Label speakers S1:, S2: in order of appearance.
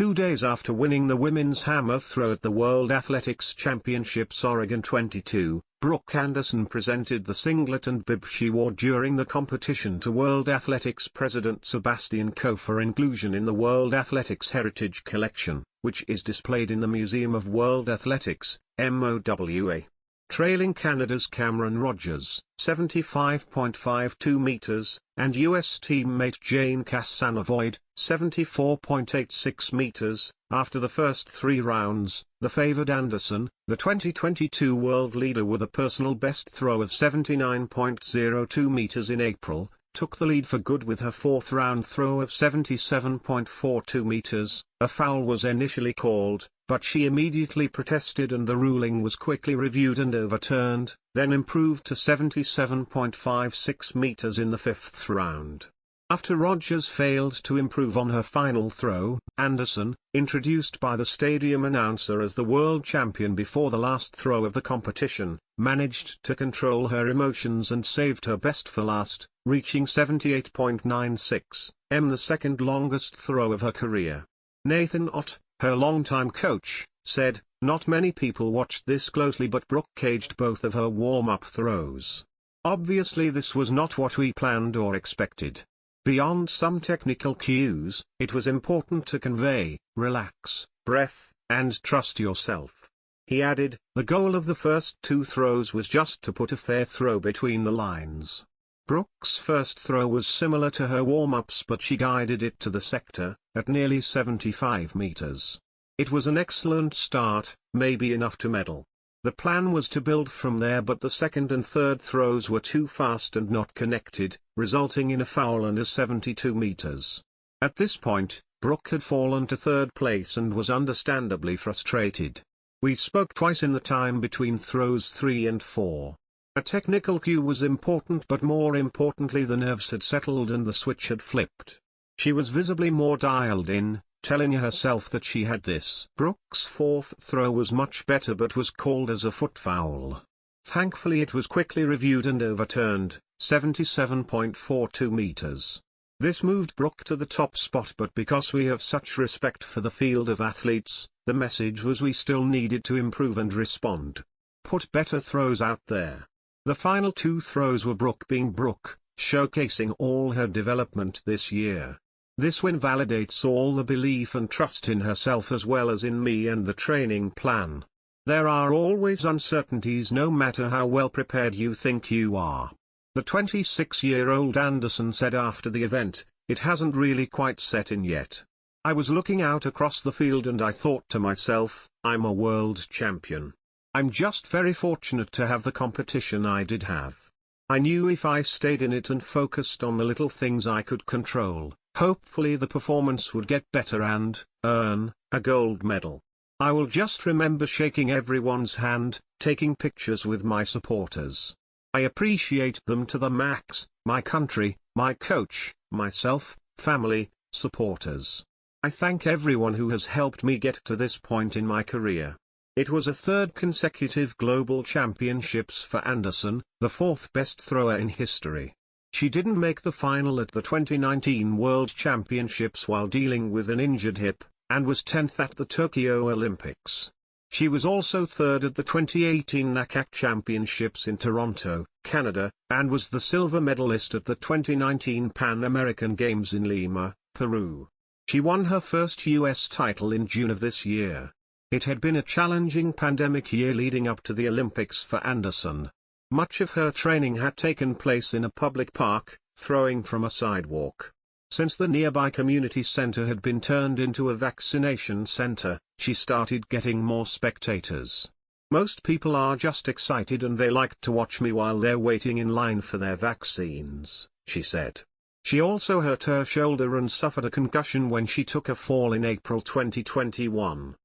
S1: 2 days after winning the women's hammer throw at the World Athletics Championships Oregon 22, Brooke Andersen presented the singlet and bib she wore during the competition to World Athletics President Sebastian Coe for inclusion in the World Athletics Heritage Collection, which is displayed in the Museum of World Athletics, MOWA. Trailing Canada's Cameron Rogers, 75.52 meters, and US teammate Jane Cassanavoid, 74.86 meters, after the first 3 rounds, the favored Andersen, the 2022 world leader with a personal best throw of 79.02 meters in April, took the lead for good with her 4th round throw of 77.42 meters. A foul was initially called, but she immediately protested and the ruling was quickly reviewed and overturned, then improved to 77.56 meters in the 5th round. After Rogers failed to improve on her final throw, Andersen, introduced by the stadium announcer as the world champion before the last throw of the competition, managed to control her emotions and saved her best for last, reaching 78.96 the second longest throw of her career. Nathan Ott, her longtime coach, said, "Not many people watched this closely, but Brooke caged both of her warm-up throws. Obviously this was not what we planned or expected. Beyond some technical cues, it was important to convey, relax, breath, and trust yourself." He added, "The goal of the first 2 throws was just to put a fair throw between the lines." Brooke's first throw was similar to her warm-ups, but she guided it to the sector, at nearly 75 meters. It was an excellent start, maybe enough to medal. The plan was to build from there, but the second and third throws were too fast and not connected, resulting in a foul and a 72 meters. At this point, Brooke had fallen to 3rd place and was understandably frustrated. We spoke twice in the time between throws 3 and 4. A technical cue was important, but more importantly the nerves had settled and the switch had flipped. She was visibly more dialed in, telling herself that she had this. Brooke's 4th throw was much better but was called as a foot foul. Thankfully it was quickly reviewed and overturned, 77.42 meters. This moved Brooke to the top spot, but because we have such respect for the field of athletes, the message was we still needed to improve and respond. Put better throws out there. The final 2 throws were Brooke being Brooke, showcasing all her development this year. This win validates all the belief and trust in herself as well as in me and the training plan. There are always uncertainties no matter how well prepared you think you are. The 26-year-old Andersen said after the event, "It hasn't really quite set in yet. I was looking out across the field and I thought to myself, I'm a world champion. I'm just very fortunate to have the competition I did have. I knew if I stayed in it and focused on the little things I could control, hopefully the performance would get better and earn a gold medal. I will just remember shaking everyone's hand, taking pictures with my supporters. I appreciate them to the max, my country, my coach, myself, family, supporters. I thank everyone who has helped me get to this point in my career." It was a 3rd consecutive global championships for Andersen, the 4th best thrower in history. She didn't make the final at the 2019 World Championships while dealing with an injured hip, and was 10th at the Tokyo Olympics. She was also 3rd at the 2018 NACAC Championships in Toronto, Canada, and was the silver medalist at the 2019 Pan American Games in Lima, Peru. She won her first US title in June of this year. It had been a challenging pandemic year leading up to the Olympics for Andersen. Much of her training had taken place in a public park, throwing from a sidewalk. Since the nearby community center had been turned into a vaccination center, she started getting more spectators. "Most people are just excited and they like to watch me while they're waiting in line for their vaccines," she said. She also hurt her shoulder and suffered a concussion when she took a fall in April 2021.